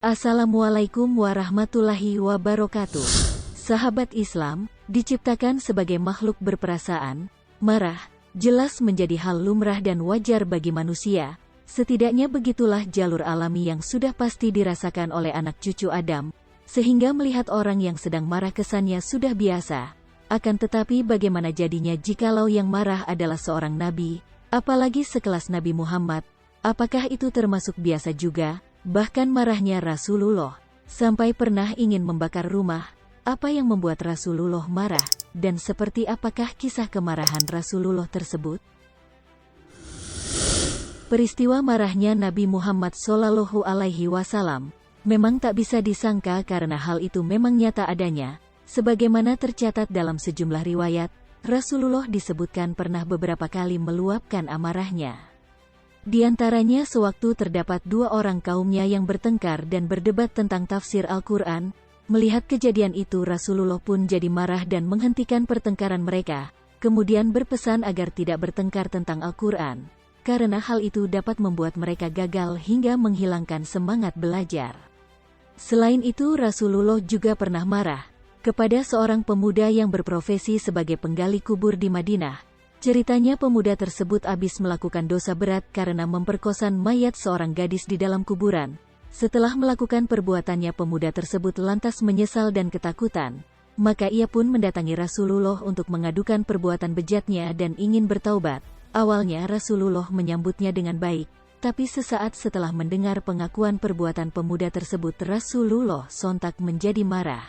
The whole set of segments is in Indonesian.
Assalamualaikum warahmatullahi wabarakatuh. Sahabat Islam, diciptakan sebagai makhluk berperasaan, marah, jelas menjadi hal lumrah dan wajar bagi manusia. Setidaknya begitulah jalur alami yang sudah pasti dirasakan oleh anak cucu Adam, sehingga melihat orang yang sedang marah kesannya sudah biasa. Akan tetapi bagaimana jadinya jikalau yang marah adalah seorang nabi, apalagi sekelas Nabi Muhammad? Apakah itu termasuk biasa juga? Bahkan marahnya Rasulullah sampai pernah ingin membakar rumah. Apa yang membuat Rasulullah marah? Dan seperti apakah kisah kemarahan Rasulullah tersebut? Peristiwa marahnya Nabi Muhammad SAW memang tak bisa disangka karena hal itu memang nyata adanya. Sebagaimana tercatat dalam sejumlah riwayat, Rasulullah disebutkan pernah beberapa kali meluapkan amarahnya. Di antaranya sewaktu terdapat dua orang kaumnya yang bertengkar dan berdebat tentang tafsir Al-Quran. Melihat kejadian itu Rasulullah pun jadi marah dan menghentikan pertengkaran mereka, kemudian berpesan agar tidak bertengkar tentang Al-Quran, karena hal itu dapat membuat mereka gagal hingga menghilangkan semangat belajar. Selain itu Rasulullah juga pernah marah kepada seorang pemuda yang berprofesi sebagai penggali kubur di Madinah. Ceritanya pemuda tersebut habis melakukan dosa berat karena memperkosa mayat seorang gadis di dalam kuburan. Setelah melakukan perbuatannya pemuda tersebut lantas menyesal dan ketakutan. Maka ia pun mendatangi Rasulullah untuk mengadukan perbuatan bejatnya dan ingin bertaubat. Awalnya Rasulullah menyambutnya dengan baik. Tapi sesaat setelah mendengar pengakuan perbuatan pemuda tersebut Rasulullah sontak menjadi marah.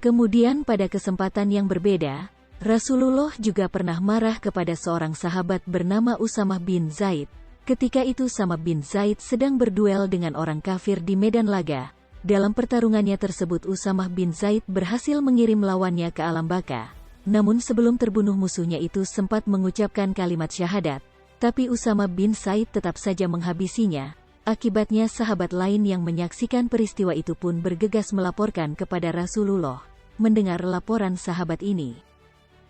Kemudian pada kesempatan yang berbeda, Rasulullah juga pernah marah kepada seorang sahabat bernama Usamah bin Zaid. Ketika itu Usamah bin Zaid sedang berduel dengan orang kafir di medan laga. Dalam pertarungannya tersebut Usamah bin Zaid berhasil mengirim lawannya ke alam baka. Namun sebelum terbunuh musuhnya itu sempat mengucapkan kalimat syahadat. Tapi Usamah bin Zaid tetap saja menghabisinya. Akibatnya sahabat lain yang menyaksikan peristiwa itu pun bergegas melaporkan kepada Rasulullah. Mendengar laporan sahabat ini,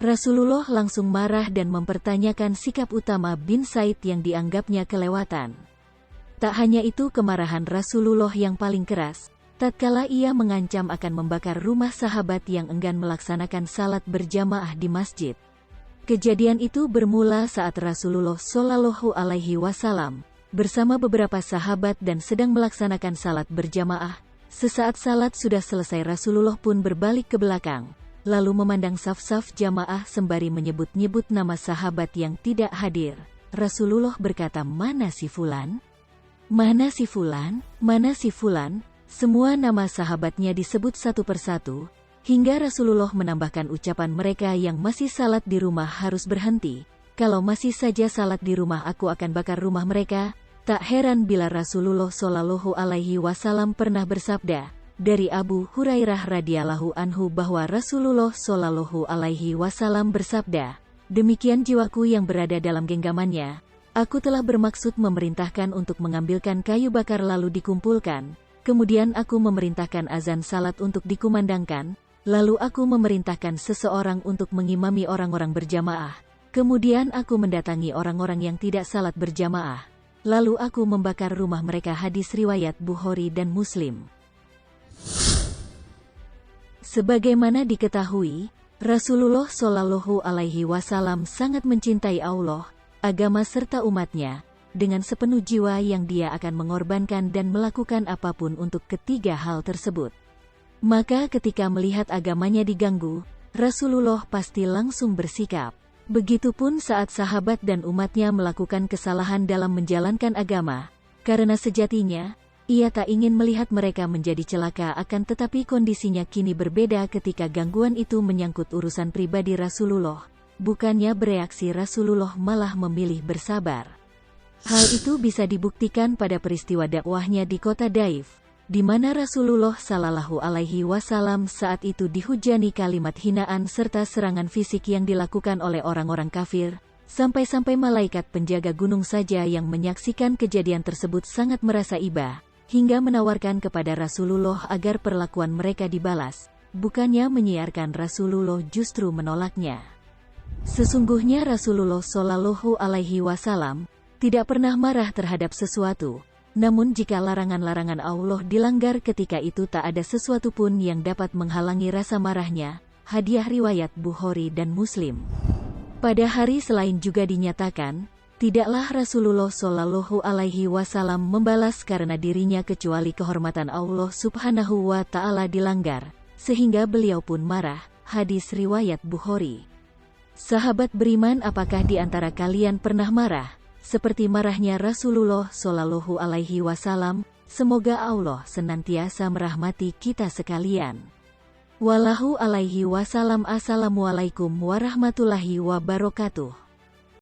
Rasulullah langsung marah dan mempertanyakan sikap Usamah bin Zaid yang dianggapnya kelewatan. Tak hanya itu kemarahan Rasulullah yang paling keras, tatkala ia mengancam akan membakar rumah sahabat yang enggan melaksanakan salat berjamaah di masjid. Kejadian itu bermula saat Rasulullah SAW bersama beberapa sahabat dan sedang melaksanakan salat berjamaah. Sesaat salat sudah selesai Rasulullah pun berbalik ke belakang, lalu memandang saf-saf jamaah sembari menyebut-nyebut nama sahabat yang tidak hadir. Rasulullah berkata, "Mana si Fulan? Mana si Fulan? Mana si Fulan?" Semua nama sahabatnya disebut satu persatu, hingga Rasulullah menambahkan ucapan mereka yang masih salat di rumah harus berhenti. Kalau masih saja salat di rumah aku akan bakar rumah mereka. Tak heran bila Rasulullah SAW pernah bersabda, dari Abu Hurairah radhiyallahu anhu bahwa Rasulullah SAW bersabda, demikian jiwaku yang berada dalam genggamannya, aku telah bermaksud memerintahkan untuk mengambilkan kayu bakar lalu dikumpulkan, kemudian aku memerintahkan azan salat untuk dikumandangkan, lalu aku memerintahkan seseorang untuk mengimami orang-orang berjamaah, kemudian aku mendatangi orang-orang yang tidak salat berjamaah, lalu aku membakar rumah mereka. Hadis riwayat Bukhari dan Muslim. Sebagaimana diketahui, Rasulullah SAW sangat mencintai Allah, agama serta umatnya, dengan sepenuh jiwa yang dia akan mengorbankan dan melakukan apapun untuk ketiga hal tersebut. Maka ketika melihat agamanya diganggu, Rasulullah pasti langsung bersikap. Begitupun saat sahabat dan umatnya melakukan kesalahan dalam menjalankan agama, karena sejatinya, ia tak ingin melihat mereka menjadi celaka, akan tetapi kondisinya kini berbeda ketika gangguan itu menyangkut urusan pribadi Rasulullah. Bukannya bereaksi, Rasulullah malah memilih bersabar. Hal itu bisa dibuktikan pada peristiwa dakwahnya di kota Daif, di mana Rasulullah SAW saat itu dihujani kalimat hinaan serta serangan fisik yang dilakukan oleh orang-orang kafir, sampai-sampai malaikat penjaga gunung saja yang menyaksikan kejadian tersebut sangat merasa iba, hingga menawarkan kepada Rasulullah agar perlakuan mereka dibalas, bukannya menyiarkan. Rasulullah justru menolaknya. Sesungguhnya Rasulullah SAW tidak pernah marah terhadap sesuatu, Namun jika larangan-larangan Allah dilanggar ketika itu tak ada sesuatu pun yang dapat menghalangi rasa marahnya. Hadiah riwayat Bukhari dan Muslim. Pada hari selain juga dinyatakan, tidaklah Rasulullah Shallallahu Alaihi Wasallam membalas karena dirinya kecuali kehormatan Allah Subhanahu wa Ta'ala dilanggar, sehingga beliau pun marah. Hadis riwayat Bukhari. Sahabat beriman, apakah di antara kalian pernah marah seperti marahnya Rasulullah Shallallahu Alaihi Wasallam? Semoga Allah senantiasa merahmati kita sekalian. Wallahu alaihi wasallam. Assalamualaikum warahmatullahi wabarakatuh.